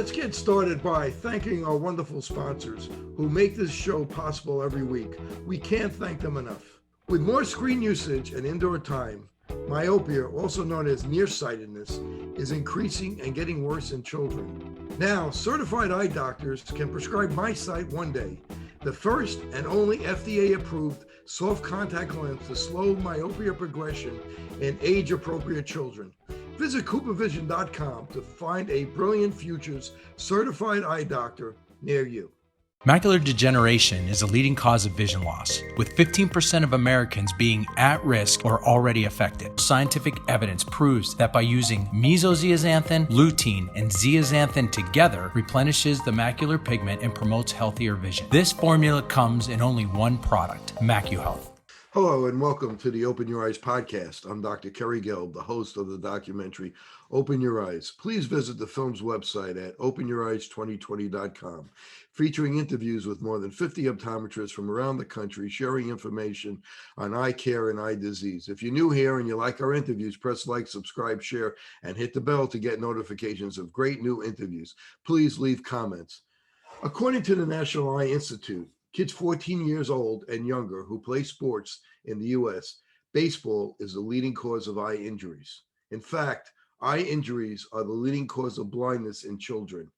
Let's get started by thanking our wonderful sponsors who make this show possible every week. We can't thank them enough. With more screen usage and indoor time, myopia, also known as nearsightedness, is increasing and getting worse in children. Now, certified eye doctors can prescribe MiSight One Day, the first and only FDA-approved soft contact lens to slow myopia progression in age-appropriate children. Visit CooperVision.com to find a Brilliant Futures certified eye doctor near you. Macular degeneration is a leading cause of vision loss, with 15% of Americans being at risk or already affected. Scientific evidence proves that by using mesozeaxanthin, lutein, and zeaxanthin together replenishes the macular pigment and promotes healthier vision. This formula comes in only one product, MacuHealth. Hello and welcome to the Open Your Eyes podcast. I'm Dr. Kerry Gelb, the host of the documentary Open Your Eyes. Please visit the film's website at openyoureyes2020.com, featuring interviews with more than 50 optometrists from around the country sharing information on eye care and eye disease. If you're new here and you like our interviews, press like, subscribe, share, and hit the bell to get notifications of great new interviews. Please leave comments. According to the National Eye Institute, kids 14 years old and younger who play sports in the U.S., baseball is the leading cause of eye injuries. In fact, eye injuries are the leading cause of blindness in children,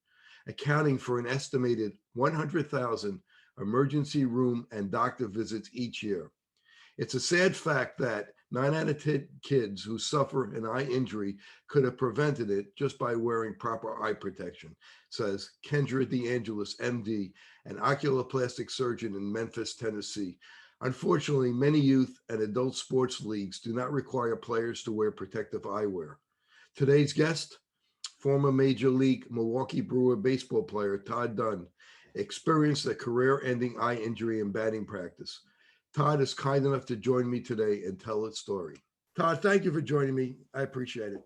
accounting for an estimated 100,000 emergency room and doctor visits each year. It's a sad fact that 9 out of 10 kids who suffer an eye injury could have prevented it just by wearing proper eye protection, says Kendra DeAngelis, MD, an oculoplastic surgeon in Memphis, Tennessee. Unfortunately, many youth and adult sports leagues do not require players to wear protective eyewear. Today's guest, former Major League Milwaukee Brewer baseball player Todd Dunn, experienced a career-ending eye injury in batting practice. Todd is kind enough to join me today and tell its story. Todd, thank you for joining me. I appreciate it.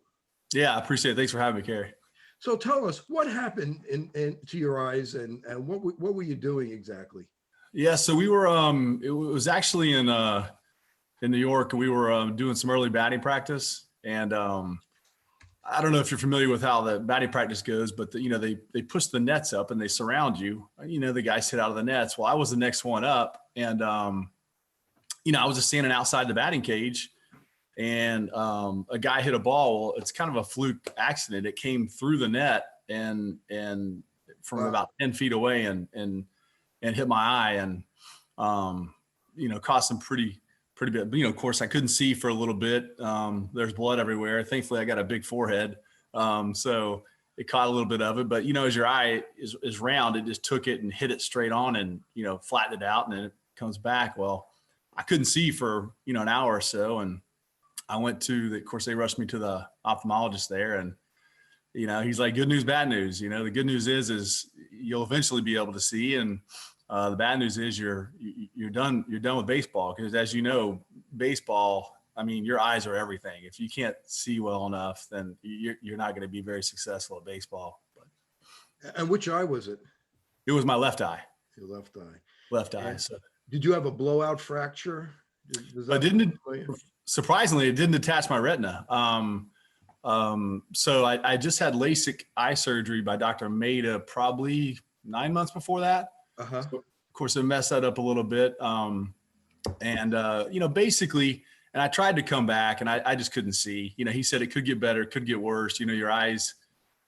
Yeah, I appreciate it. Thanks for having me, Kerry. So tell us what happened to your eyes and what were you doing exactly? Yeah, so we were it was actually in New York, and we were doing some early batting practice, and I don't know if you're familiar with how the batting practice goes, but they push the nets up and they surround you. The guys hit out of the nets. Well, I was the next one up, and I was just standing outside the batting cage, and a guy hit a ball. Well, it's kind of a fluke accident. It came through the net and from about 10 feet away and hit my eye and caused some pretty bit. Of course, I couldn't see for a little bit. There's blood everywhere. Thankfully, I got a big forehead, so it caught a little bit of it. But as your eye is round, it just took it and hit it straight on and flattened it out, and then it comes back. Well, I couldn't see for an hour or so, and I went to of course they rushed me to the ophthalmologist there, and he's like, good news, bad news. The good news is you'll eventually be able to see, and the bad news is you're done with baseball, because as you know, baseball, I mean, your eyes are everything. If you can't see well enough, then you're not going to be very successful at baseball. And which eye was it? It was my left eye. Your left eye. Left eye. So. Did you have a blowout fracture? Surprisingly, it didn't attach my retina. So I just had LASIK eye surgery by Dr. Maida probably 9 months before that. Uh-huh. So, of course, it messed that up a little bit. Basically, and I tried to come back and I just couldn't see. He said it could get better, it could get worse. Your eyes,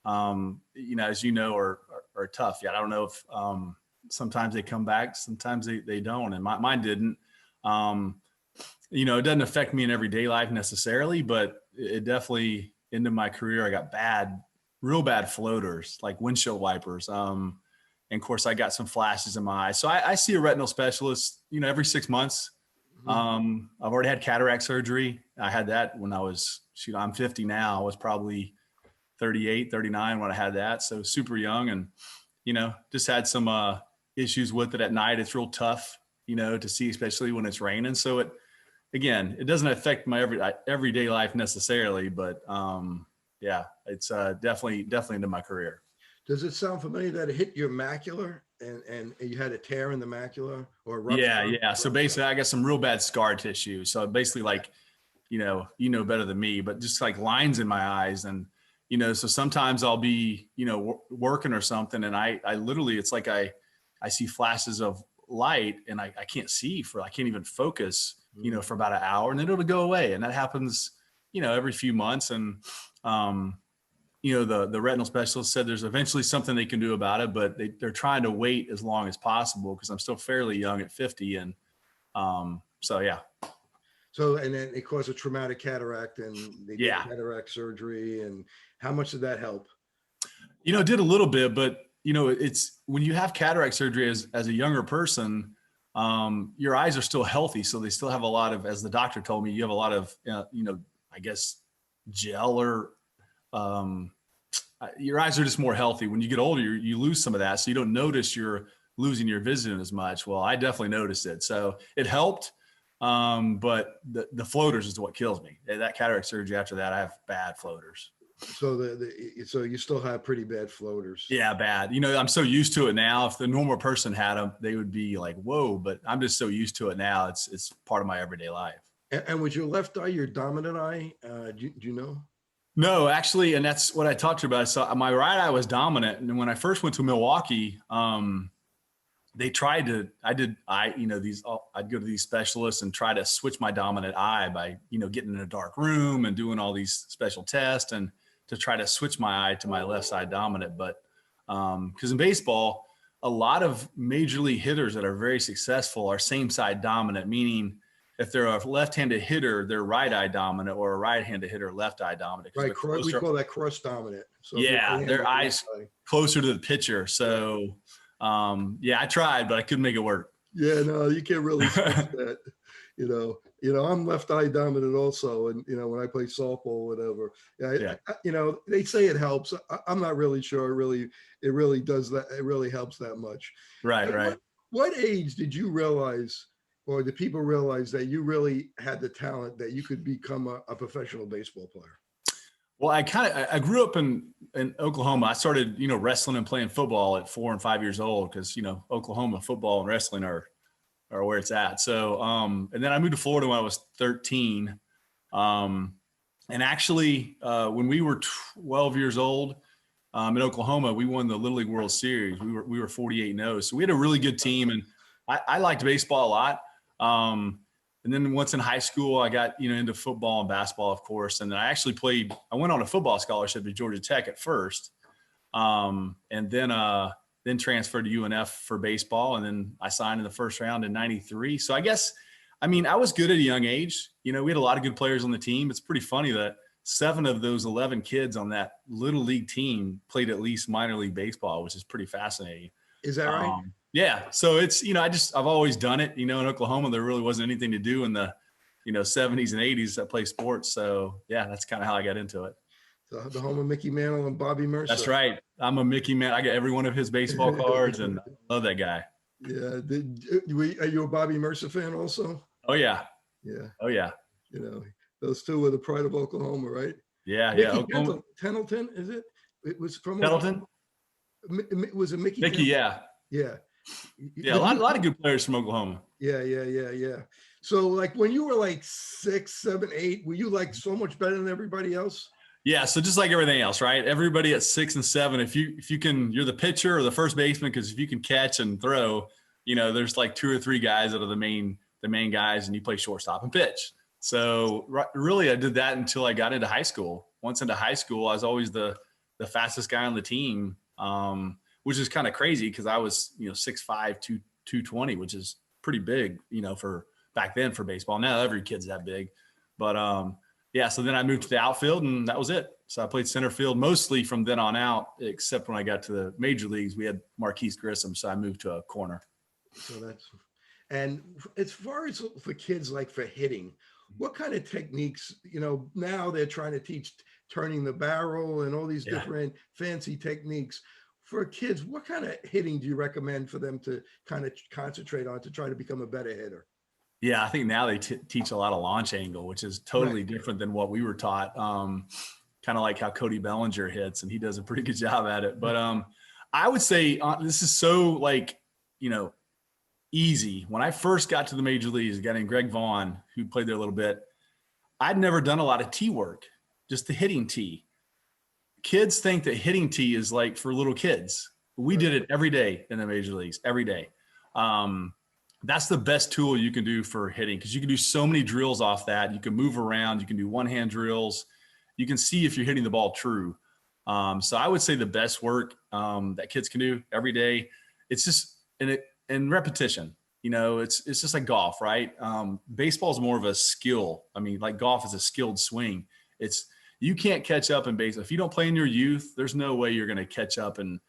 as you know, are tough. Yeah, I don't know if sometimes they come back, sometimes they don't, and mine didn't. It doesn't affect me in everyday life necessarily, but it definitely, into my career, I got real bad floaters, like windshield wipers. And of course, I got some flashes in my eyes. So I see a retinal specialist, every 6 months. Mm-hmm. I've already had cataract surgery. I had that when I was, I'm 50 now. I was probably 38, 39 when I had that. So super young, and, just had some issues with it at night. It's real tough, to see, especially when it's raining. So it doesn't affect my everyday life necessarily, but it's definitely into my career. Does it sound familiar that it hit your macula and you had a tear in the macula or a rupture? Yeah. So basically, I got some real bad scar tissue. So basically, like, you know better than me, but just like lines in my eyes, and so sometimes I'll be, working or something. And I literally, it's like I see flashes of light and I can't see I can't even focus, for about an hour, and then it'll go away. And that happens, every few months. And, the retinal specialist said there's eventually something they can do about it, but they're trying to wait as long as possible because I'm still fairly young at 50. And so, yeah. So, and then it caused a traumatic cataract and they did cataract surgery. And how much did that help? It did a little bit, but it's when you have cataract surgery as a younger person, your eyes are still healthy. So they still have a lot of, as the doctor told me, you have a lot of, I guess gel or, your eyes are just more healthy. When you get older, you lose some of that. So you don't notice you're losing your vision as much. Well, I definitely noticed it. So it helped. But the floaters is what kills me. That cataract surgery, after that, I have bad floaters. So so you still have pretty bad floaters. Yeah, bad. I'm so used to it now. If the normal person had them, they would be like, whoa, but I'm just so used to it now. It's part of my everyday life. And with your left eye, your dominant eye, do you know? No, actually. And that's what I talked to you about. So my right eye was dominant. And when I first went to Milwaukee, they tried to, I'd go to these specialists and try to switch my dominant eye by, getting in a dark room and doing all these special tests and to try to switch my eye to my left side dominant. But, cause in baseball, a lot of major league hitters that are very successful are same side dominant, meaning if they're a left-handed hitter, they're right eye dominant, or a right-handed hitter, left eye dominant. Right. We call that cross dominant. So yeah. Their eyes closer to the pitcher. So, I tried, but I couldn't make it work. Yeah, no, you can't really fix that. I'm left eye dominant also. And, when I play softball, whatever, they say it helps. I'm not really sure. It really does that. It really helps that much. Right. Right. What age did you realize, or did people realize that you really had the talent that you could become a professional baseball player? Well, I grew up in Oklahoma. I started, wrestling and playing football at 4 and 5 years old because, Oklahoma football and wrestling are where it's at. So, and then I moved to Florida when I was 13. And actually, when we were 12 years old in Oklahoma, we won the Little League World Series. We were 48-0. So we had a really good team, and I liked baseball a lot. And then once in high school, I got, into football and basketball, of course. And then I went on a football scholarship at Georgia Tech at first. And then transferred to UNF for baseball. And then I signed in the first round in 93. So I guess, I was good at a young age. We had a lot of good players on the team. It's pretty funny that 7 of those 11 kids on that little league team played at least minor league baseball, which is pretty fascinating. Is that right? Yeah. So it's, I've always done it, in Oklahoma, there really wasn't anything to do in the, 70s and 80s that play sports. So yeah, that's kind of how I got into it. So the home of Mickey Mantle and Bobby Mercer. That's right. I'm a Mickey man. I got every one of his baseball cards and I love that guy. Yeah. Are you a Bobby Mercer fan also? Oh yeah. Yeah. Oh yeah. Those two were the pride of Oklahoma, right? Yeah. Mickey Pendleton, is it? It was from Pendleton. Was it Mickey? Mickey, yeah. Yeah. Yeah, a lot of good players from Oklahoma. Yeah. So like when you were like 6, 7, 8, were you like so much better than everybody else? Yeah, so just like everything else, right? Everybody at 6 and 7, if you can, you're the pitcher or the first baseman, because if you can catch and throw, there's like 2 or 3 guys that are the main guys, and you play shortstop and pitch. So really, I did that until I got into high school. Once into high school, I was always the fastest guy on the team. Which is kind of crazy because I was, 6'5", 220, which is pretty big, for back then for baseball. Now every kid's that big. But so then I moved to the outfield and that was it. So I played center field mostly from then on out, except when I got to the major leagues, we had Marquise Grissom. So I moved to a corner. So and as far as for kids, like for hitting, what kind of techniques, now they're trying to teach turning the barrel and all these different fancy techniques. For kids, what kind of hitting do you recommend for them to kind of concentrate on to try to become a better hitter? Yeah, I think now they teach a lot of launch angle, which is totally different than what we were taught. Kind of like how Cody Bellinger hits, and he does a pretty good job at it. But I would say this is so easy. When I first got to the major leagues, a guy named Greg Vaughn, who played there a little bit, I'd never done a lot of tee work, just the hitting tee. kids think that hitting tee is like for little kids. We did it every day in the major leagues, every day. That's the best tool you can do for hitting, because you can do so many drills off that. You can move around. You can do one-hand drills. You can see if you're hitting the ball true. So I would say the best work that kids can do every day, it's just in repetition. It's just like golf, right? Baseball is more of a skill. I mean, like golf is a skilled swing. You can't catch up in baseball. If you don't play in your youth, there's no way you're going to catch up and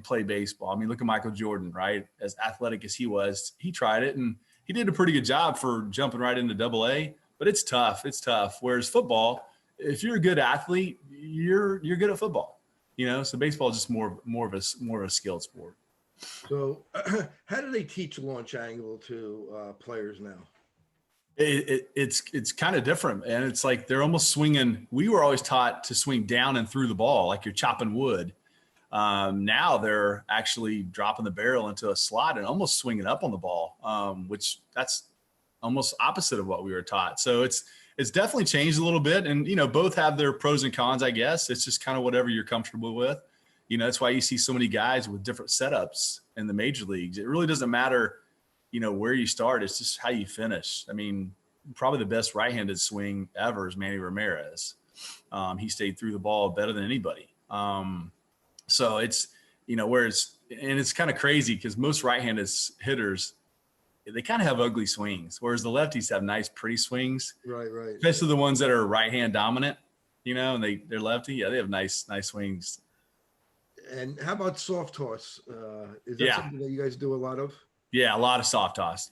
play baseball. I mean, look at Michael Jordan, right? As athletic as he was, he tried it and he did a pretty good job for jumping right into AA, but it's tough. It's tough. Whereas football, if you're a good athlete, you're good at football, so baseball is just more of a skilled sport. So how do they teach launch angle to players now? It's kind of different, and it's like they're almost swinging. We were always taught to swing down and through the ball like you're chopping wood. Now they're actually dropping the barrel into a slot and almost swinging up on the ball, which that's almost opposite of what we were taught. So it's definitely changed a little bit, and both have their pros and cons, I guess. It's just kind of whatever you're comfortable with. That's why you see so many guys with different setups in the major leagues. It really doesn't matter where you start. It's just how you finish. I mean, probably the best right-handed swing ever is Manny Ramirez. He stayed through the ball better than anybody. So it's, whereas, and it's kind of crazy because most right-handed hitters, they kind of have ugly swings, whereas the lefties have nice, pretty swings. Right. Especially the ones that are right-hand dominant, and they're lefty. Yeah, they have nice swings. And how about soft toss? Is that something that you guys do a lot of? Yeah, a lot of soft toss.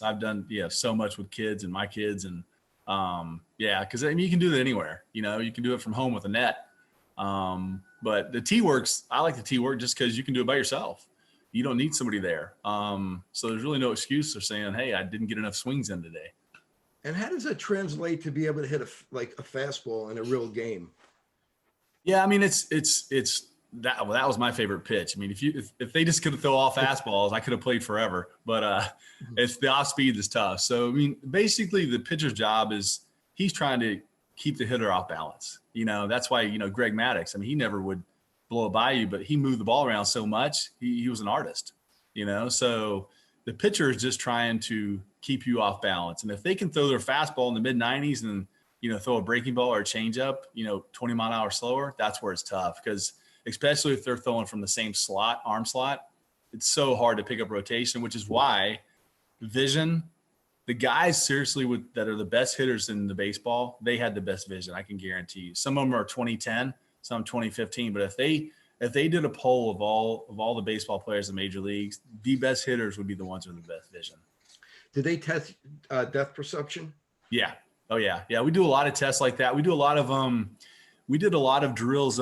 I've done so much with kids and my kids, and because you can do that anywhere. You can do it from home with a net. But the tee works. I like the tee work just because you can do it by yourself. You don't need somebody there. So there's really no excuse for saying, "Hey, I didn't get enough swings in today." And how does that translate to be able to hit a fastball in a real game? Yeah, I mean, it's that was my favorite pitch. I mean, if they just could throw all fastballs, I could have played forever. But it's the off speed that's tough. So I mean, basically, the pitcher's job is he's trying to keep the hitter off balance. That's why Greg Maddux. I mean, he never would blow it by you, but he moved the ball around so much. He was an artist. So the pitcher is just trying to keep you off balance. And if they can throw their fastball in the mid 90s and throw a breaking ball or a changeup, 20 mile an hour slower, that's where it's tough, because especially if they're throwing from the same arm slot, it's so hard to pick up rotation, which is why vision, the guys seriously that are the best hitters in the baseball, they had the best vision. I can guarantee you. Some of them are 2010, some 2015, but if they did a poll of all the baseball players in major leagues, the best hitters would be the ones with the best vision. Did they test depth perception? Yeah. Oh yeah. Yeah. We do a lot of tests like that. We do a lot of, we did a lot of drills,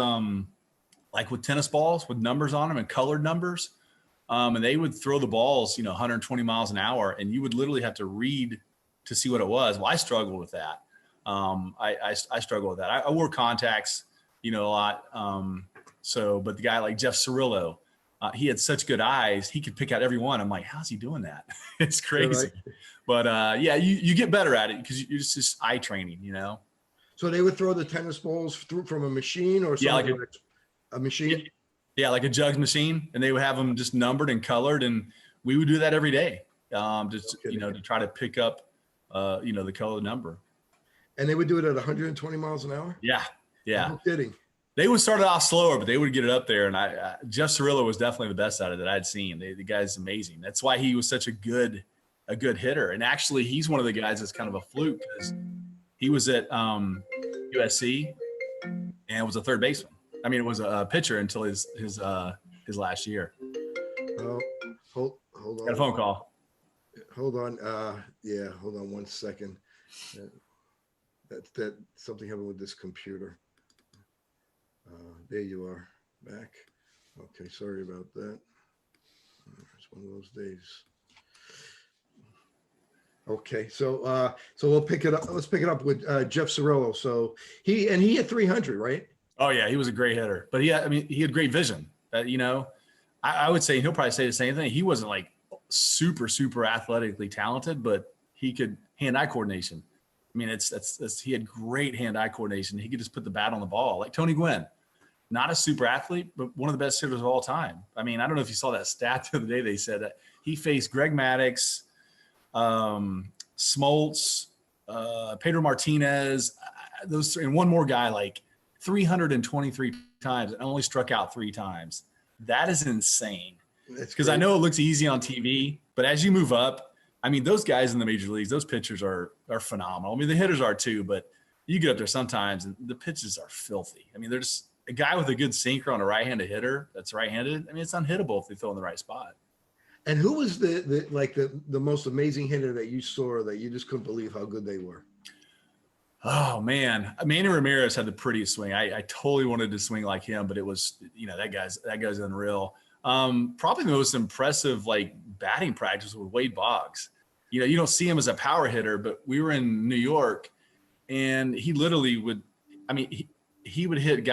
like with tennis balls with numbers on them and colored numbers. And they would throw the balls, 120 miles an hour, and you would literally have to read to see what it was. Well, I struggled with that. I struggle with that. I wore contacts, a lot. But the guy like Jeff Cirillo, he had such good eyes. He could pick out every one. I'm like, how's he doing that? It's crazy. Right. But you get better at it because it's just eye training, So they would throw the tennis balls through from a machine or something? Like a machine? Yeah, like a jugs machine, and they would have them just numbered and colored, and we would do that every day, to try to pick up, the color number. And they would do it at 120 miles an hour? Yeah. No kidding. They would start it off slower, but they would get it up there. And Jeff Cirillo was definitely the best at it that I'd seen. The guy's amazing. That's why he was such a good hitter. And actually, he's one of the guys that's kind of a fluke, because he was at USC and was a third baseman. I mean, it was a pitcher until his last year. Oh, hold on. Got a phone call. Hold on. Hold on 1 second. That something happened with this computer. There you are, back. Okay, sorry about that. It's one of those days. Okay, so we'll pick it up. Let's pick it up with Jeff Cirillo. So he had 300, right? Oh yeah, he was a great hitter, but he had great vision. I would say he'll probably say the same thing. He wasn't like super athletically talented, but he could hand-eye coordination. I mean, he had great hand-eye coordination. He could just put the bat on the ball. Like Tony Gwynn, not a super athlete, but one of the best hitters of all time. I mean, I don't know if you saw that stat the other day. They said that he faced Greg Maddux, Smoltz, Pedro Martinez, those three, and one more guy like 323 times and only struck out 3 times. That is insane. Because I know it looks easy on TV, but as you move up, I mean, those guys in the major leagues, those pitchers are phenomenal. I mean, the hitters are too, but you get up there sometimes and the pitches are filthy. I mean, there's a guy with a good sinker on a right-handed hitter that's right-handed. I mean, it's unhittable if they throw in the right spot. And who was the most amazing hitter that you saw that you just couldn't believe how good they were? Oh man, Mariano Ramirez had the prettiest swing. I totally wanted to swing like him, but it was, that guy's unreal. Probably the most impressive like batting practice with Wade Boggs. You don't see him as a power hitter, but we were in New York and he literally would, he would hit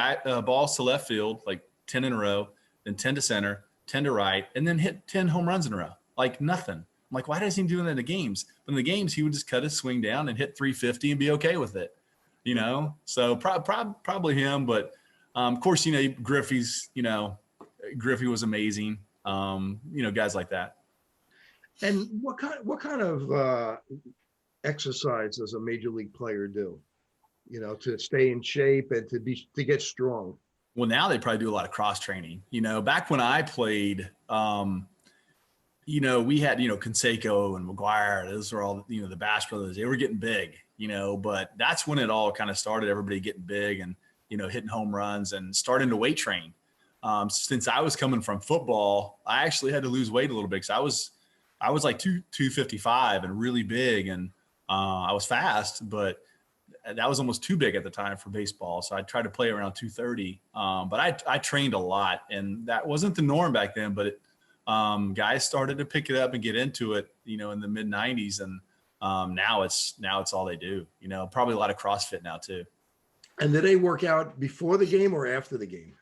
balls to left field, like 10 in a row, then 10 to center, 10 to right, and then hit 10 home runs in a row, like nothing. I'm like, why doesn't he do that in the games? But in the games, he would just cut his swing down and hit 350 and be okay with it, So probably him, but of course, Griffey's, Griffey was amazing. Guys like that. And what kind of exercise does a major league player do? To stay in shape and to get strong. Well, now they probably do a lot of cross training. Back when I played, we had Canseco and McGuire. Those were all the Bash brothers. They were getting big, but that's when it all kind of started. Everybody getting big and hitting home runs and starting to weight train. Since I was coming from football, I actually had to lose weight a little bit because I was like 255 and really big, and I was fast, but that was almost too big at the time for baseball. So I tried to play around 230. But I trained a lot, and that wasn't the norm back then, but guys started to pick it up and get into it, in the mid 90s. And now it's all they do, probably a lot of CrossFit now too. And do they work out before the game or after the game?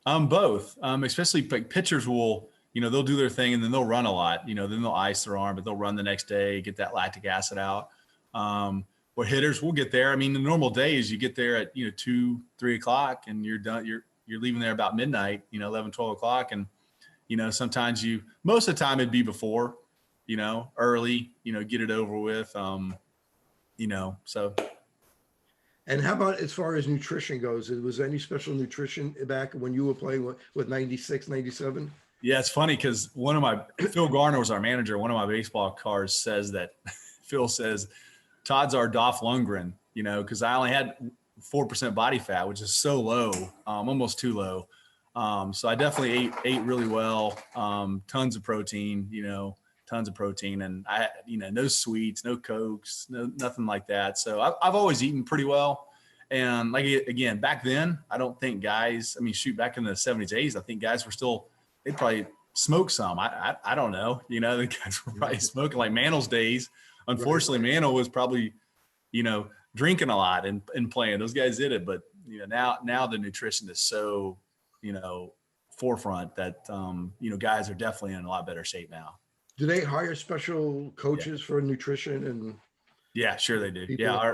Both, especially like pitchers will, they'll do their thing and then they'll run a lot, then they'll ice their arm, but they'll run the next day, get that lactic acid out. Or hitters will get there. I mean, the normal days you get there at, 2, 3 o'clock and you're done. You're leaving there about midnight, 11, 12 o'clock. And, sometimes most of the time it'd be before, early, get it over with. So. And how about as far as nutrition goes? Was there any special nutrition back when you were playing with 96, 97? Yeah, it's funny because Phil Garner was our manager. One of my baseball cards says that Phil says, Todd's our Dolph Lundgren, because I only had 4% body fat, which is so low, almost too low. So I definitely ate really well, tons of protein, and I, no sweets, no Cokes, nothing like that. So I've always eaten pretty well. And again, back then, I don't think guys, back in the 70s, 80s, I think guys were they'd probably smoke some. I don't know, the guys were probably smoking like Mantl's days. Unfortunately, right. Mantle was probably, drinking a lot and playing. Those guys did it, but now the nutrition is so, forefront that guys are definitely in a lot better shape now. Do they hire special coaches for nutrition and? Yeah, sure they do. Yeah,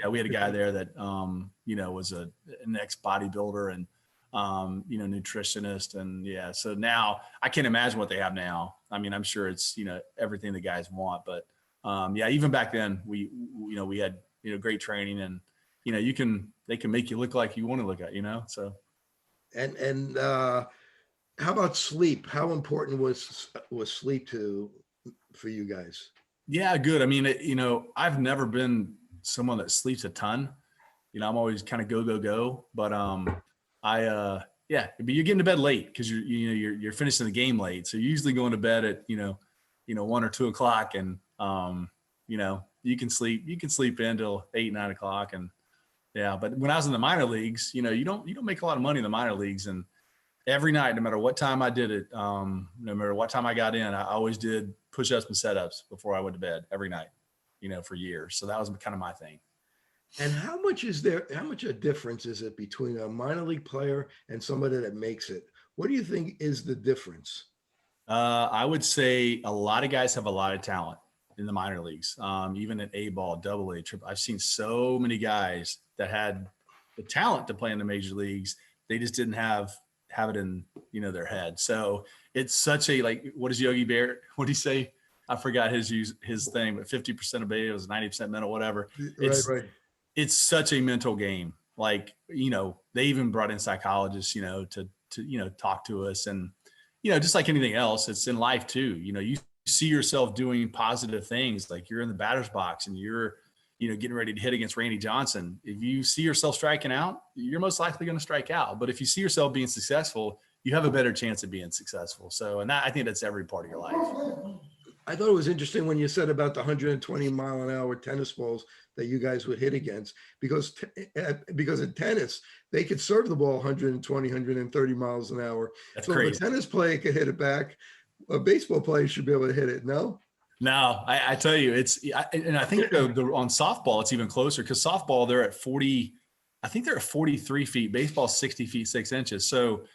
we had a guy there that was an ex bodybuilder and nutritionist, and so now I can't imagine what they have now. I'm sure it's everything the guys want, but even back then we had great training, and they can make you look like you want to look at, so. And how about sleep? How important was sleep for you guys? Yeah, good. I've never been someone that sleeps a ton. I'm always kind of go, but but you're getting to bed late because you're finishing the game late. So you're usually going to bed at 1 or 2 o'clock, and you can sleep in till 8, 9 o'clock, and but when I was in the minor leagues, you don't make a lot of money in the minor leagues, and every night, no matter what time I did it, no matter what time I got in, I always did push-ups and set-ups before I went to bed every night, for years. So that was kind of my thing. And how much a difference is it between a minor league player and somebody that makes it? What do you think is the difference? I would say a lot of guys have a lot of talent. in the minor leagues, even at A ball, double A, triple. I've seen so many guys that had the talent to play in the major leagues. They just didn't have it in, their head. So it's such a, like, what does Yogi Bear, what do you say? I forgot his thing, but 50% of it was 90% mental, whatever. Right. It's such a mental game. Like, they even brought in psychologists, to talk to us, and, just like anything else, it's in life too. You see yourself doing positive things, like you're in the batter's box and you're, getting ready to hit against Randy Johnson. If you see yourself striking out, you're most likely going to strike out. But if you see yourself being successful, you have a better chance of being successful. So, and I think that's every part of your life. I thought it was interesting when you said about the 120 mile an hour tennis balls that you guys would hit against, because in tennis, they could serve the ball 120, 130 miles an hour. That's so crazy. If a tennis player could hit it back, a baseball player should be able to hit it. No, I tell you, and I think on softball, it's even closer, because softball, they're at 40, I think they're at 43 feet, baseball 60 feet, 6 inches. So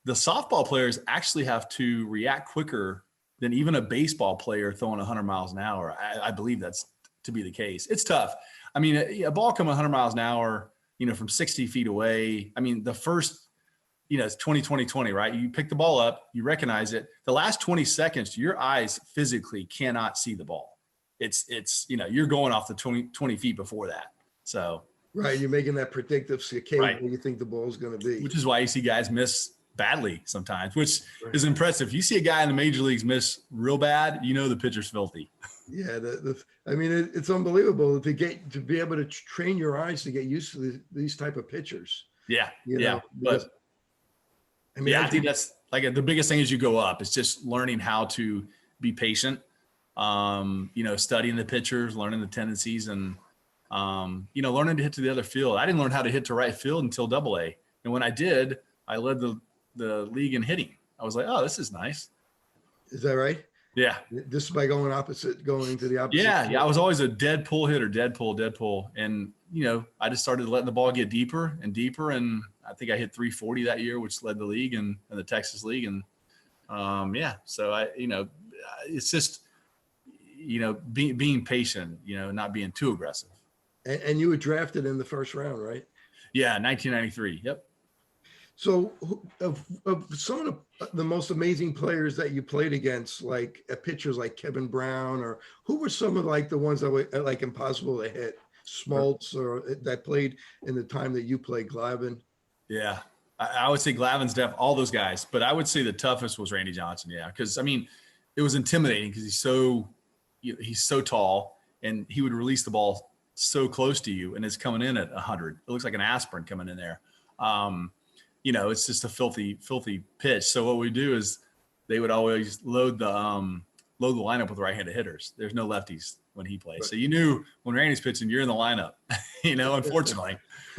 the softball players actually have to react quicker than even a baseball player throwing 100 miles an hour. I believe that's to be the case. It's tough. I mean, a ball coming 100 miles an hour, from 60 feet away. I mean, the first, it's 20, right? You pick the ball up, you recognize it. The last 20 seconds, your eyes physically cannot see the ball. It's you're going off the 20 feet before that. So. Right. You're making that predictive saccade right. where you think the ball is going to be. Which is why you see guys miss badly sometimes, which is impressive. You see a guy in the major leagues miss real bad, the pitcher's filthy. Yeah, it's unbelievable to be able to train your eyes to get used to these type of pitchers. Yeah, because, I think that's like the biggest thing as you go up. It's just learning how to be patient. Studying the pitchers, learning the tendencies, and learning to hit to the other field. I didn't learn how to hit to right field until Double A, and when I did, I led the league in hitting. I was like, oh, this is nice. Is that right? Yeah. This is by going to the opposite. Yeah. I was always a dead pull hitter, dead pull. And, I just started letting the ball get deeper and deeper. And I think I hit 340 that year, which led the league in the Texas league. And so it's just, being patient, not being too aggressive. And you were drafted in the first round, right? Yeah. 1993. Yep. So of some of the most amazing players that you played against, like pitchers like Kevin Brown, or who were some of like the ones that were like impossible to hit? Smoltz, or that played in the time that you played, Glavine? Yeah, I would say Glavine's all those guys, but I would say the toughest was Randy Johnson. Yeah, because it was intimidating because he's so tall, and he would release the ball so close to you, and it's coming in at 100. It looks like an aspirin coming in there. It's just a filthy pitch. So what we do is they would always load the lineup with right-handed hitters. There's no lefties when he plays. Right. So you knew when Randy's pitching, you're in the lineup, unfortunately.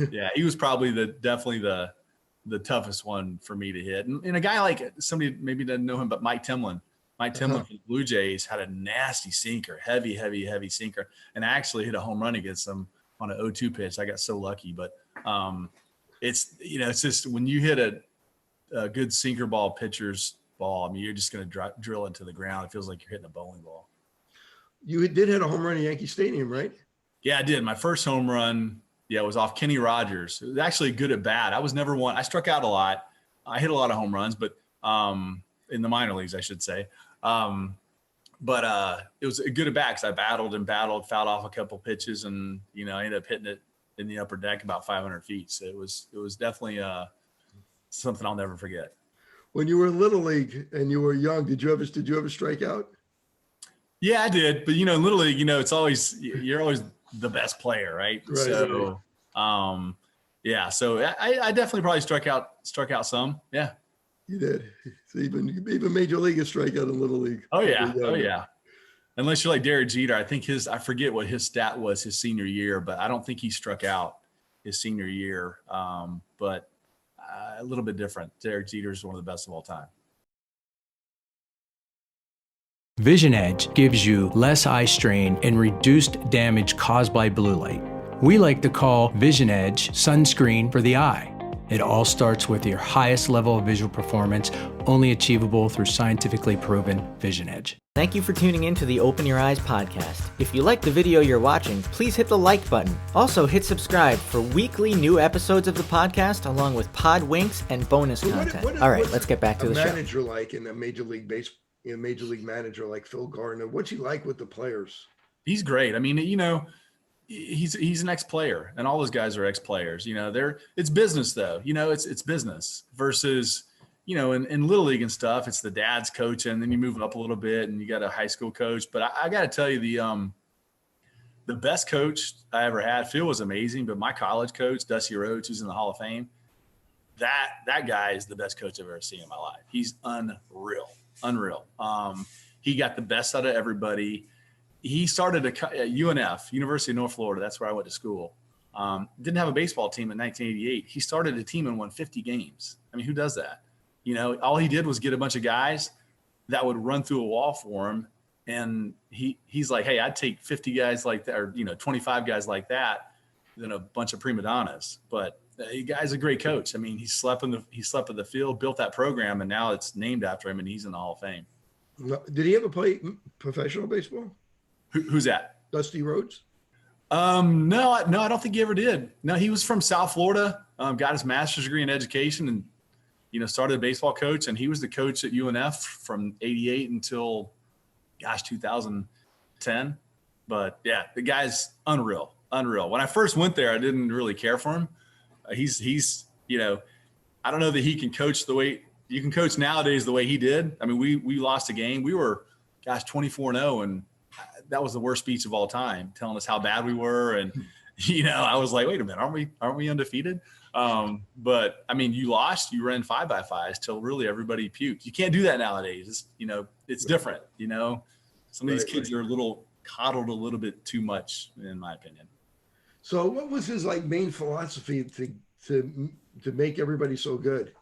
Yeah, he was probably definitely the toughest one for me to hit. And a guy like, somebody maybe doesn't know him, but Mike Timlin. Mike Timlin from the Blue Jays had a nasty sinker, heavy sinker, and I actually hit a home run against him on an 0-2 pitch. I got so lucky, but it's just when you hit a good sinker ball, pitcher's ball, you're just going to drill into the ground. It feels like you're hitting a bowling ball. You did hit a home run at Yankee Stadium, right? Yeah, I did. My first home run, was off Kenny Rogers. It was actually good at bat. I was never one. I struck out a lot. I hit a lot of home runs, but in the minor leagues, I should say. But it was good at bat because I battled, fouled off a couple pitches, and I ended up hitting it in the upper deck about 500 feet. So it was definitely something I'll never forget. When you were in Little League and you were young, did you ever strike out? Yeah, I did. But in Little League, it's always, you're always the best player, right? So, so I definitely probably struck out some. Yeah. You did. So even major leaguers strike out in Little League. Oh yeah. Unless you're like Derek Jeter, I think I forget what his stat was his senior year, but I don't think he struck out his senior year. But a little bit different. Derek Jeter is one of the best of all time. Vision Edge gives you less eye strain and reduced damage caused by blue light. We like to call Vision Edge sunscreen for the eye. It all starts with your highest level of visual performance, only achievable through scientifically proven Vision Edge. Thank you for tuning in to the Open Your Eyes podcast. If you like the video you're watching, please hit the like button. Also, hit subscribe for weekly new episodes of the podcast, along with pod winks and bonus content. All right, let's get back to the show. Manager like in a major league major league manager like Phil Gardner, what's he like with the players? He's great. I mean, he's an ex-player, and all those guys are ex-players. It's business though. It's business versus, in Little League and stuff, it's the dad's coach, and then you move up a little bit and you got a high school coach. But I got to tell you, the best coach I ever had, Phil was amazing, but my college coach, Dusty Rhodes, who's in the Hall of Fame, that guy is the best coach I've ever seen in my life. He's unreal. He got the best out of everybody. He started at UNF, University of North Florida. That's where I went to school. Didn't have a baseball team in 1988. He started a team and won 50 games. I mean, who does that? All he did was get a bunch of guys that would run through a wall for him. And he's like, hey, I'd take 50 guys like that, or 25 guys like that, than a bunch of prima donnas. But the guy's a great coach. I mean, he slept in the field, built that program, and now it's named after him, and he's in the Hall of Fame. Did he ever play professional baseball? Who's that? Dusty Rhodes? No, I don't think he ever did. No, he was from South Florida, got his master's degree in education, and started a baseball coach, and he was the coach at UNF from 88 until 2010. But yeah, the guy's unreal. When I first went there, I didn't really care for him. He's I don't know that he can coach the way you can coach nowadays the way he did. I mean, we lost a game. We were 24-0, and that was the worst speech of all time, telling us how bad we were. And, I was like, wait a minute, aren't we undefeated? But I mean, you lost, you ran 5x5s till really everybody puked. You can't do that nowadays. It's different, some of these kids are coddled a little bit too much, in my opinion. So what was his main philosophy to make everybody so good?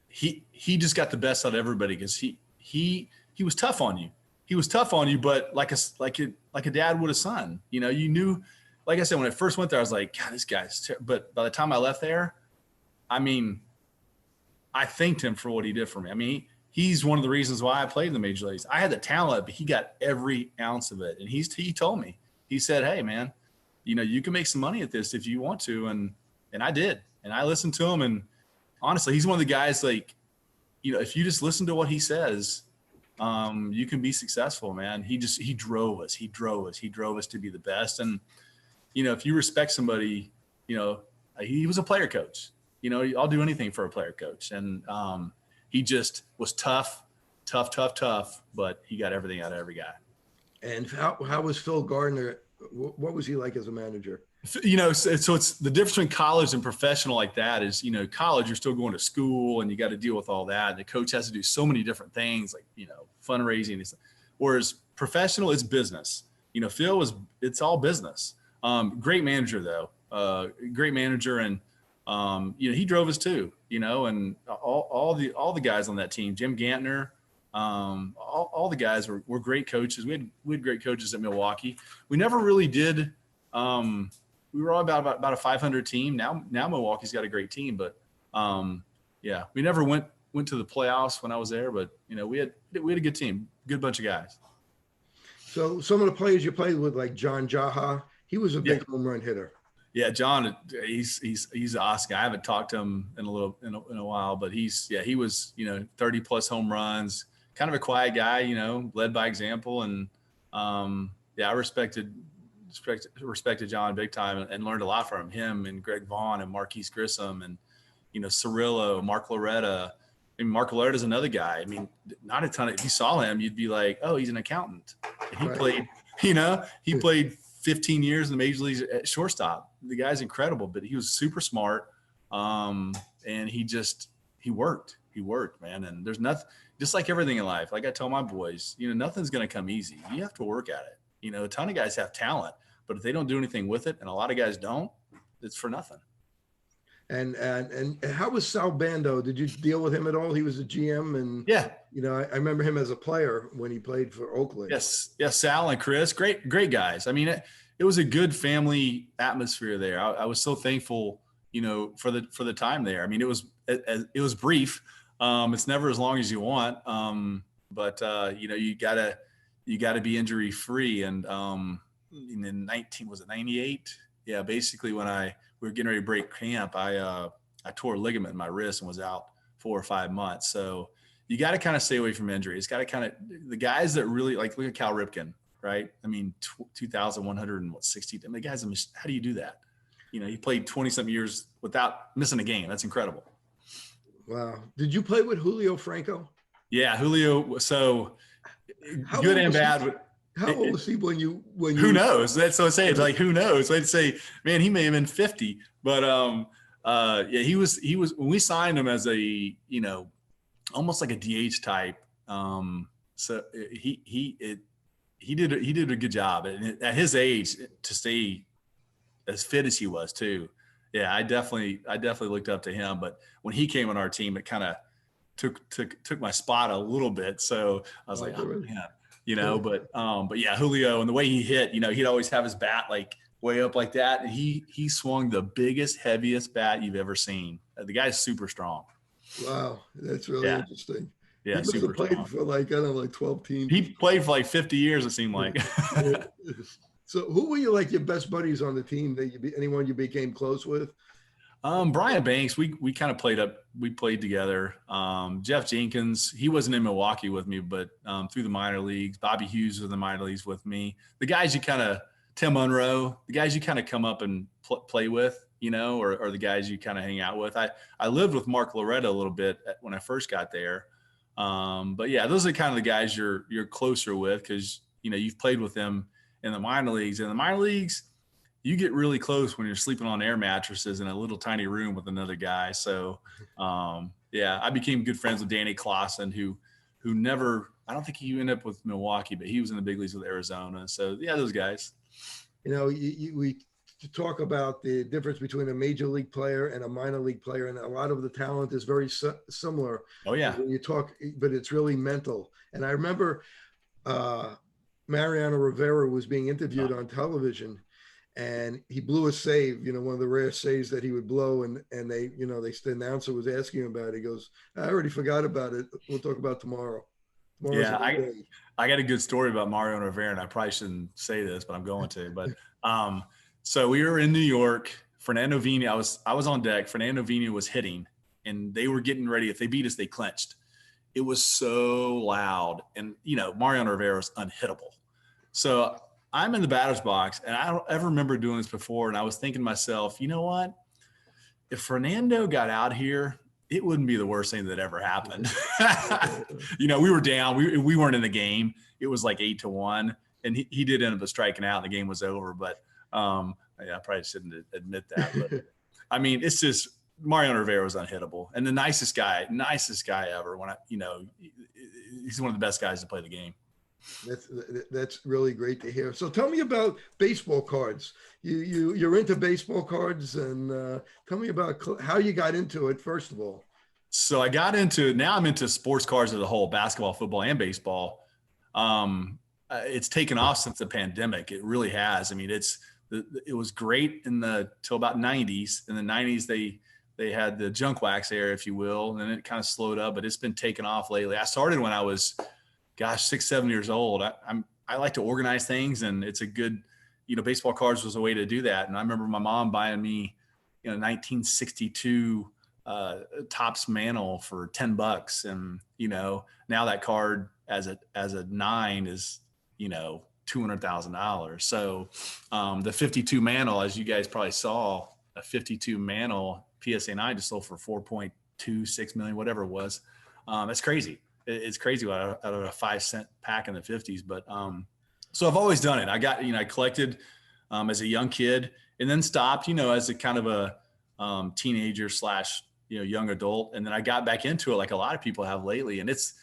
He just got the best out of everybody because he was tough on you. He was tough on you, but like a dad would a son. You knew, like I said, when I first went there, I was like, God, this guy's but by the time I left there, I mean, I thanked him for what he did for me. I mean, he's one of the reasons why I played in the major leagues. I had the talent, but he got every ounce of it. And he told me, he said, hey man, you can make some money at this if you want to. And I did. And I listened to him. And honestly, he's one of the guys if you just listen to what he says, you can be successful, man. He drove us. He drove us to be the best. And, if you respect somebody, he was a player coach. I'll do anything for a player coach. And he just was tough, but he got everything out of every guy. And how was Phil Gardner? What was he like as a manager? So it's the difference between college and professional like that is, college, you're still going to school and you got to deal with all that. And the coach has to do so many different things fundraising. Whereas professional, it's business. Phil it's all business. Great manager though. Great manager. And, he drove us too, and all the guys on that team, Jim Gantner, all the guys were great coaches. We had great coaches at Milwaukee. We never really did. We were all about a 500 team. Now Milwaukee's got a great team, but we never went to the playoffs when I was there. But we had a good team, good bunch of guys. So some of the players you played with, like John Jaha, he was a big home run hitter. Yeah, John, he's an awesome guy. I haven't talked to him in a while, but he was 30 plus home runs, kind of a quiet guy, led by example, and I respected John big time and learned a lot from him and Greg Vaughn and Marquise Grissom and Cirillo, Mark Loretta. I mean, Mark Loretta is another guy. I mean, not a ton of. If you saw him, you'd be like, oh, he's an accountant. And he played 15 years in the major leagues at shortstop. The guy's incredible, but he was super smart. And he worked, man. And there's nothing, just like everything in life. Like I tell my boys, nothing's going to come easy. You have to work at it. A ton of guys have talent, but if they don't do anything with it, and a lot of guys don't, it's for nothing. And how was Sal Bando? Did you deal with him at all? He was a GM, and yeah, I remember him as a player when he played for Oakland. Yes, Sal and Chris, great guys. I mean, it was a good family atmosphere there. I was so thankful, for the time there. I mean, it was brief. It's never as long as you want. But you gotta be injury free. And in 98? Yeah, basically when we were getting ready to break camp, I tore a ligament in my wrist and was out 4 or 5 months. So you got to kind of stay away from injury. It's got to kind of, the guys that really, like, look at Cal Ripken, right? I mean, 2,160. I mean, guys, how do you do that? He played 20-something years without missing a game. That's incredible. Wow. Did you play with Julio Franco? Yeah, Julio. So good and bad. How old was he when you? Who knows? That's what I say. It's like, who knows? I'd say, man, he may have been 50, but yeah, he was when we signed him as a almost like a DH type. So he did a good job, and at his age to stay as fit as he was too. Yeah, I definitely looked up to him. But when he came on our team, it kind of took my spot a little bit. So I was like, oh man, but yeah, Julio, and the way he hit, he'd always have his bat like way up like that, and he swung the biggest, heaviest bat you've ever seen. The guy's super strong. Wow, that's really interesting. Yeah, he super played strong. For like 12 teams. He played for like 50 years, it seemed like. So who were your best buddies on the team that anyone you became close with? Brian Banks, we kind of played together. Jeff Jenkins, he wasn't in Milwaukee with me, but through the minor leagues. Bobby Hughes was in the minor leagues with me. The guys Tim Monroe, the guys you kind of come up and play with, or the guys you kind of hang out with. I lived with Mark Loretta a little bit when I first got there. But yeah, those are kind of the guys you're closer with because, you've played with them in the minor leagues. In the minor leagues, you get really close when you're sleeping on air mattresses in a little tiny room with another guy. So, yeah, I became good friends with Danny Clausen, who never, I don't think he ended up with Milwaukee, but he was in the big leagues with Arizona. So yeah, those guys. We talk about the difference between a major league player and a minor league player, and a lot of the talent is very similar. Oh yeah. When you talk, but it's really mental. And I remember Mariano Rivera was being interviewed on television, and he blew a save, one of the rare saves that he would blow. And they, the announcer was asking him about it. He goes, I already forgot about it. We'll talk about tomorrow. Yeah, I got a good story about Mariano Rivera, and I probably shouldn't say this, but I'm going to. But so we were in New York. Fernando Vina, I was on deck. Fernando Vina was hitting, and they were getting ready. If they beat us, they clinched. It was so loud, and Mariano Rivera is unhittable. So I'm in the batter's box, and I don't ever remember doing this before. And I was thinking to myself, you know what? If Fernando got out here, it wouldn't be the worst thing that ever happened. We were down. We weren't in the game. It was like 8-1, and he did end up striking out. And the game was over. But I probably shouldn't admit that. But I mean, it's just Mariano Rivera was unhittable, and the nicest guy ever. He's one of the best guys to play the game. That's really great to hear. So tell me about baseball cards. You're into baseball cards, and tell me about how you got into it, first of all. So I got into it. Now I'm into sports cards as a whole, basketball, football, and baseball. It's taken off since the pandemic. It really has. I mean, it was great till about 90s. In the 90s, they had the junk wax era, if you will, and then it kind of slowed up, but it's been taken off lately. I started when I was 6-7 years old. I like to organize things, and it's a good, baseball cards was a way to do that. And I remember my mom buying me, 1962 Topps Mantle for $10. And, now that card as a 9 is, $200,000. So the 52 Mantle, as you guys probably saw, a 52 Mantle PSA 9 just sold for $4.26 million, whatever it was. That's crazy. It's crazy out of a 5-cent pack in the 50s. But so I've always done it. I collected as a young kid, and then stopped, as a kind of a teenager / young adult. And then I got back into it like a lot of people have lately. And it's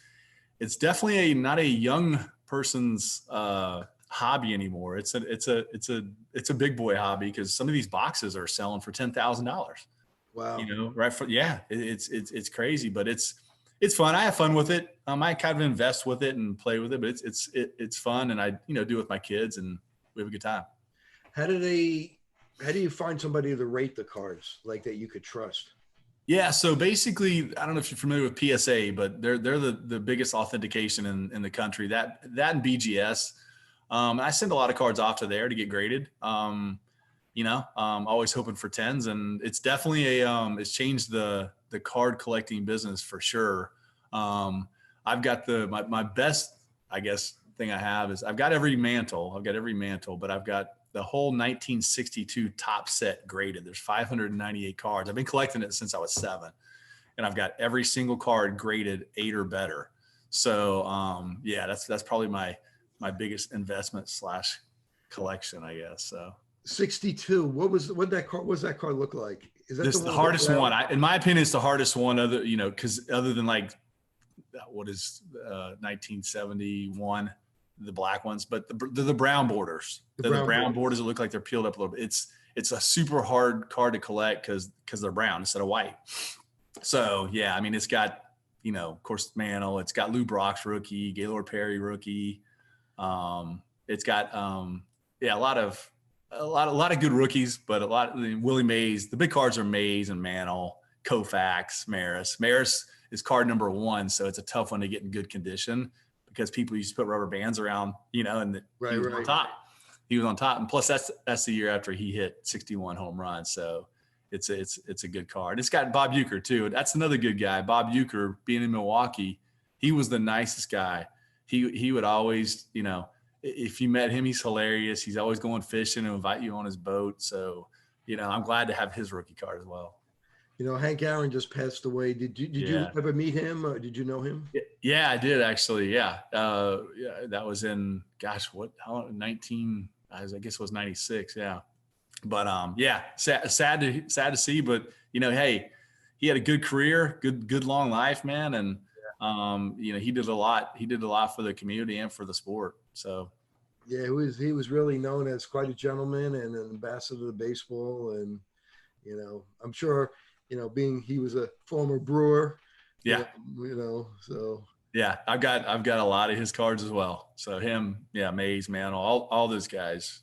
definitely not a young person's hobby anymore. It's a big boy hobby, because some of these boxes are selling for $10,000. Wow. It's crazy, but it's fun. I have fun with it. I kind of invest with it and play with it, but it's fun. And I, do it with my kids, and we have a good time. How do they how do you find somebody to rate the cards like that you could trust? Yeah. So basically, I don't know if you're familiar with PSA, but they're the biggest authentication in the country. That and BGS. I send a lot of cards off to there to get graded. Always hoping for 10s, and it's definitely it's changed the card collecting business for sure. I've got my best, I guess, thing I have is I've got every mantle, but I've got the whole 1962 top set graded. There's 598 cards. I've been collecting it since I was 7, and I've got every single card graded 8 or better. So that's probably my biggest investment / collection, I guess. So 62. What that card look like? Is that the hardest one? In my opinion, it's the hardest one. Because other than like what is 1971, the black ones, but the brown borders. The brown borders that look like they're peeled up a little bit. It's a super hard card to collect because they're brown instead of white. So yeah, I mean, it's got of course Mantle. It's got Lou Brock's rookie, Gaylord Perry rookie. It's got a lot of good rookies, but a lot of Willie Mays. The big cards are Mays and Mantle, Koufax, Maris. Maris is card number 1, so it's a tough one to get in good condition because people used to put rubber bands around, and he was on top. He was on top, and plus that's the year after he hit 61 home runs. So it's a good card. It's got Bob Uecker too. That's another good guy. Bob Uecker, being in Milwaukee, he was the nicest guy. He would always, if you met him, he's hilarious. He's always going fishing and invite you on his boat. So, I'm glad to have his rookie card as well. Hank Aaron just passed away. Did you ever meet him? Or did you know him? Yeah, I did actually. Yeah. That was in, 19, I guess it was 96. Yeah. But sad to see, but hey, he had a good career, good long life, man. And, he did a lot for the community and for the sport. So, yeah, he was really known as quite a gentleman and an ambassador to baseball. And, I'm sure, he was a former Brewer. Yeah. So. Yeah, I've got a lot of his cards as well. So him, Mays, Mantle, all those guys.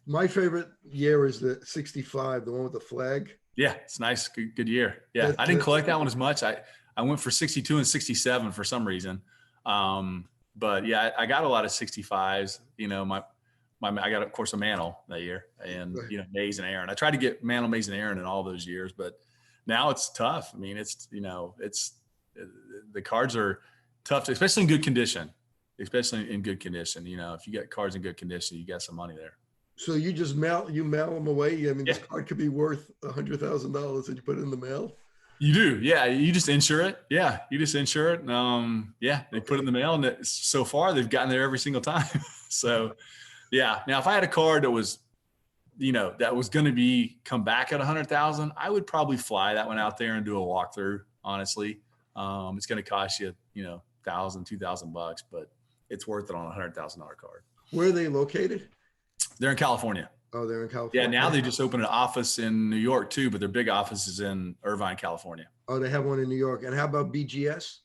My favorite year is the 65, the one with the flag. Yeah, it's nice, good year. Yeah, I didn't collect that one as much. I went for 62 and 67 for some reason. But yeah, I got a lot of 65s. I got, of course, a Mantle that year, and Mays and Aaron. I tried to get Mantle, Mays, and Aaron in all those years, but now it's tough. I mean, it's the cards are tough, especially in good condition. Especially in good condition. If you get cards in good condition, you got some money there. So you just mail them away. I mean, this card could be worth $100,000 and you put it in the mail. You do, yeah. You just insure it. Yeah, you just insure it. They put it in the mail, and so far they've gotten there every single time. So, yeah. Now, if I had a card that was, that was going to come back at 100,000, I would probably fly that one out there and do a walkthrough. Honestly, it's going to cost you, $1,000, $2,000, but it's worth it on a $100,000 card. Where are they located? They're in California. Oh, they're in California. Yeah, now they just opened an office in New York too, but their big office is in Irvine, California. Oh, they have one in New York. And how about BGS?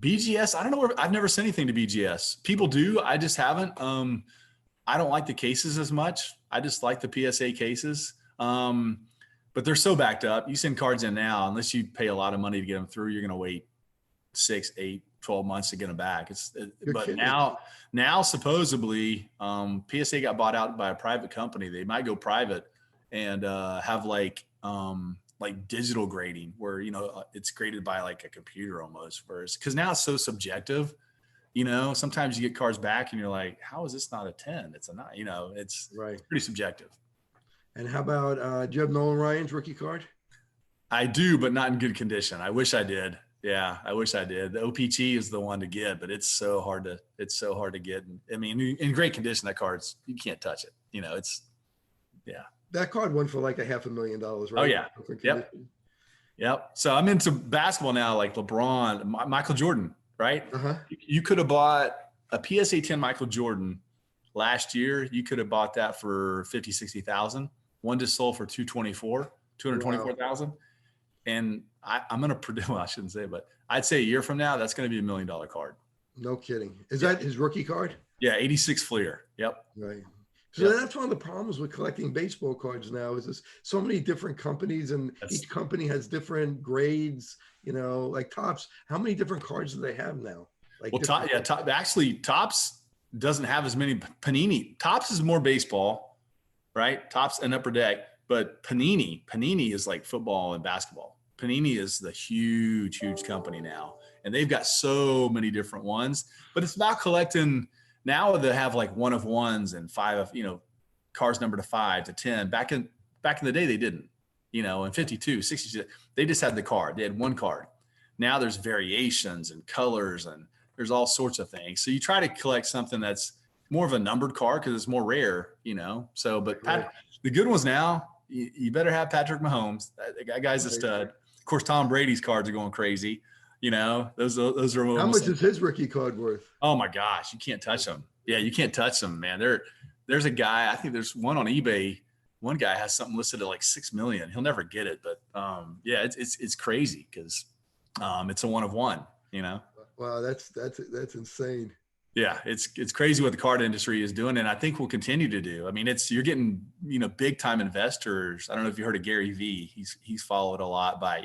BGS, I don't know I've never sent anything to BGS. People do, I just haven't. I don't like the cases as much. I just like the PSA cases. But they're so backed up. You send cards in now, unless you pay a lot of money to get them through, you're going to wait 6, 8, 12 months to get them back. But now supposedly PSA got bought out by a private company. They might go private and have like digital grading where, it's graded by like a computer almost first. Cause now it's so subjective, sometimes you get cards back and you're like, how is this not a 10? It's a 9, it's right. Pretty subjective. And how about, do you have Nolan Ryan's rookie card? I do, but not in good condition. I wish I did. Yeah, I wish I did. The OPT is the one to get, but it's so hard to get. I mean, in great condition, that card's, you can't touch it. That card went for like $500,000, right? Oh yeah. Yep. So I'm into basketball now, like LeBron, Michael Jordan, right? Uh-huh. You could have bought a PSA 10 Michael Jordan last year. You could have bought that for 50, 60,000. One just sold for 224,000. Wow. And I'm going to predict, well, I shouldn't say, but I'd say a year from now, that's going to be $1 million card. No kidding. Is that his rookie card? Yeah. 86 Fleer. Yep. Right. So that's one of the problems with collecting baseball cards now is there's so many different companies and each company has different grades, like Topps. How many different cards do they have now? Like actually Topps doesn't have as many. Panini. Topps is more baseball, right? Topps and Upper Deck, but Panini is like football and basketball. Panini is the huge company now, and they've got so many different ones, but it's about collecting. Now they have like 1 of 1s and 5 of, cars numbered to 5 to 10. Back in the day, they didn't, in 52, 62, they just had the card. They had one card. Now there's variations and colors and there's all sorts of things. So you try to collect something that's more of a numbered card because it's more rare, So, but the good ones now, you better have Patrick Mahomes. That guy's a stud. Of course, Tom Brady's cards are going crazy. Those are. How much is his rookie card worth? Oh my gosh, you can't touch them. Yeah, you can't touch them, man. There's a guy. I think there's one on eBay. One guy has something listed at like $6 million. He'll never get it, but it's crazy because it's a 1 of 1. Wow, that's insane. Yeah, it's crazy what the card industry is doing, and I think will continue to do. I mean, you're getting big time investors. I don't know if you heard of Gary Vee. He's followed a lot by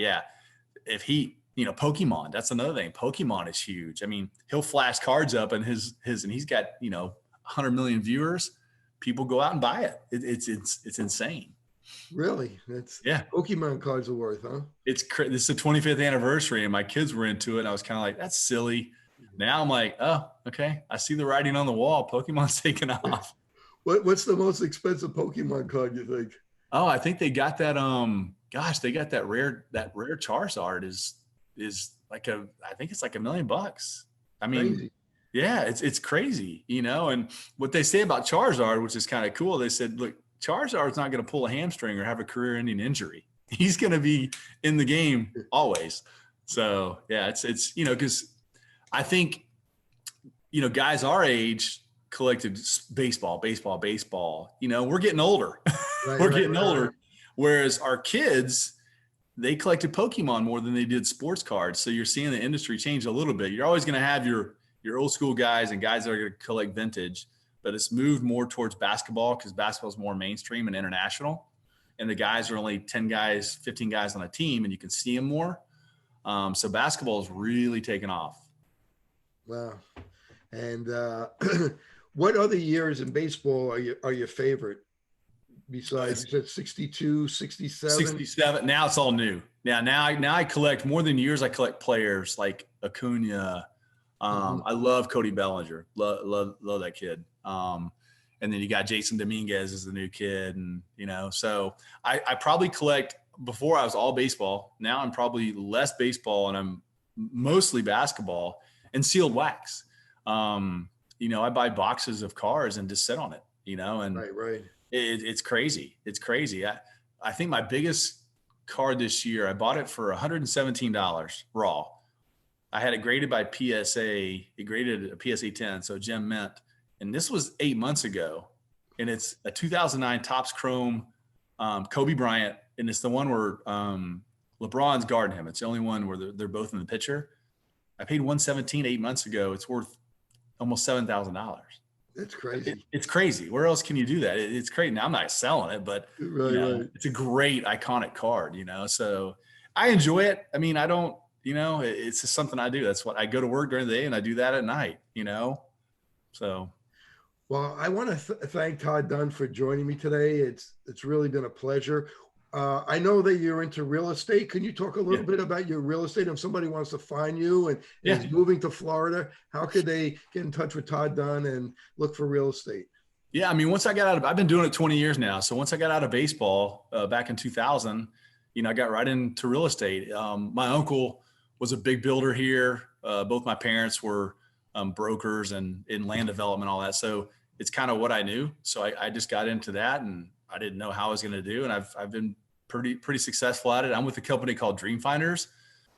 if he. Pokemon, that's another thing. Pokemon is huge. I mean, he'll flash cards up and and he's got, 100 million viewers. People go out and buy it. It's insane. Really? Pokemon cards are worth, huh? This is the 25th anniversary and my kids were into it. And I was kind of like, that's silly. Now I'm like, oh, okay. I see the writing on the wall. Pokemon's taking off. What's the most expensive Pokemon card you think? Oh, I think they got that, they got that rare Charizard is like I think it's like $1 million. I mean, crazy. Yeah, it's crazy, and what they say about Charizard, which is kind of cool. They said, look, Charizard's not going to pull a hamstring or have a career-ending injury. He's going to be in the game always. So yeah, it's because I think, guys our age collected baseball. We're getting older. We're getting older. Whereas our kids, they collected Pokemon more than they did sports cards. So you're seeing the industry change a little bit. You're always going to have your old school guys and guys that are going to collect vintage, but it's moved more towards basketball because basketball is more mainstream and international. And the guys are only 10 guys, 15 guys on a team, and you can see them more. So basketball is really taking off. Wow. And what other years in baseball are your favorite? Besides 62, 67? 67. Now it's all new. Now I collect more than years. I collect players like Acuna. I love Cody Bellinger. Love that kid. And then you got Jason Dominguez as the new kid. And, so I probably collect before I was all baseball. Now I'm probably less baseball and I'm mostly basketball and sealed wax. I buy boxes of cars and just sit on it, and right. It's crazy. It's crazy. I think my biggest card this year, I bought it for $117 raw. I had it graded by PSA. It graded a PSA 10, so Gem Mint. And this was 8 months ago. And it's a 2009 Topps Chrome Kobe Bryant. And it's the one where LeBron's guarding him. It's the only one where they're both in the picture. I paid $117 8 months ago. It's worth almost $7,000. That's crazy. It's crazy. Where else can you do that? It's crazy. Now I'm not selling it, but right. It's a great iconic card, so I enjoy it. I mean, I don't, it's just something I do. That's what I go to work during the day and I do that at night, so. Well, I want to thank Todd Dunn for joining me today. It's really been a pleasure. I know that you're into real estate. Can you talk a little bit about your real estate? If somebody wants to find you and is moving to Florida, how could they get in touch with Todd Dunn and look for real estate? Yeah. I mean, once I got I've been doing it 20 years now. So once I got out of baseball back in 2000, I got right into real estate. My uncle was a big builder here. Both my parents were brokers and in land development, all that. So it's kind of what I knew. So I just got into that and I didn't know how I was going to do. And I've been pretty successful at it. I'm with a company called Dream Finders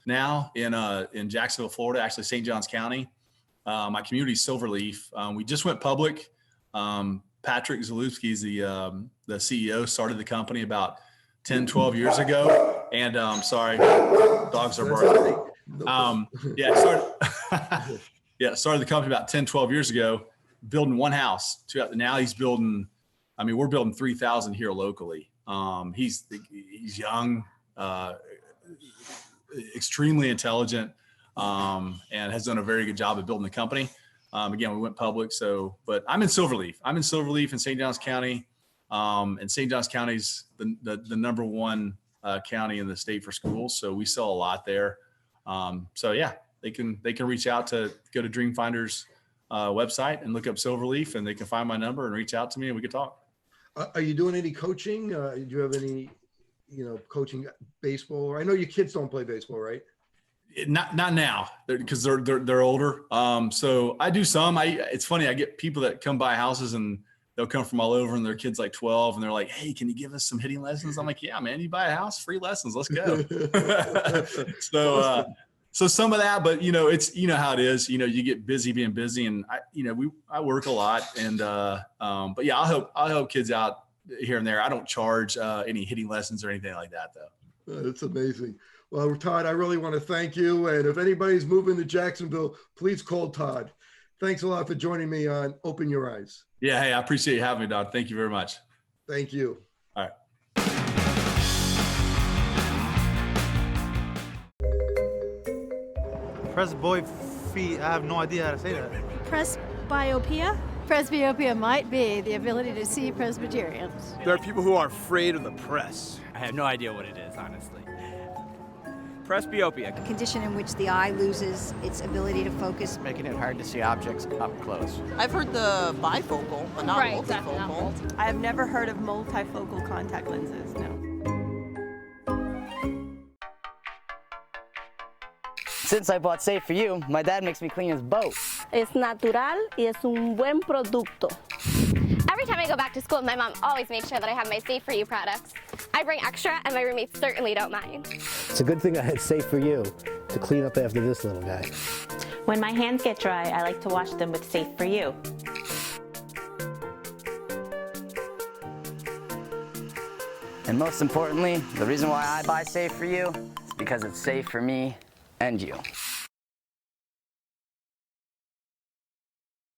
now in Jacksonville, Florida, actually St. Johns County. My community is Silverleaf. We just went public. Patrick Zalewski is the CEO, started the company about 10, 12 years ago. And sorry, dogs are barking. Started the company about 10, 12 years ago, building one house. Now he's building I mean, we're building 3,000 here locally. He's young, extremely intelligent, and has done a very good job of building the company. Again, we went public. But I'm in Silverleaf. I'm in Silverleaf in St. Johns County. And St. Johns County's the number one county in the state for schools. So we sell a lot there. So yeah, they can reach out to go to Dreamfinder's website and look up Silverleaf, and they can find my number and reach out to me and we can talk. Are you doing any coaching? Do you have any, coaching baseball? I know your kids don't play baseball, right? Not now, because they're older. So I do some. It's funny. I get people that come by houses and they'll come from all over, and their kid's like 12, and they're like, "Hey, can you give us some hitting lessons?" I'm like, "Yeah, man. You buy a house, free lessons. Let's go." So some of that, but it's how it is. You get busy being busy, and I work a lot, and but yeah, I'll help kids out here and there. I don't charge any hitting lessons or anything like that, though. That's amazing. Well, Todd, I really want to thank you. And if anybody's moving to Jacksonville, please call Todd. Thanks a lot for joining me on Open Your Eyes. Yeah, hey, I appreciate you having me, Todd. Thank you very much. Thank you. All right. Presbyopia, I have no idea how to say that. Presbyopia? Presbyopia might be the ability to see Presbyterians. There are people who are afraid of the press. I have no idea what it is, honestly. Presbyopia. A condition in which the eye loses its ability to focus. Making it hard to see objects up close. I've heard the bifocal, but not multifocal. I have never heard of multifocal contact lenses, no. Since I bought Safe For You, my dad makes me clean his boat. Es natural y es un buen producto. Every time I go back to school, my mom always makes sure that I have my Safe For You products. I bring extra, and my roommates certainly don't mind. It's a good thing I had Safe For You to clean up after this little guy. When my hands get dry, I like to wash them with Safe For You. And most importantly, the reason why I buy Safe For You is because it's safe for me and you.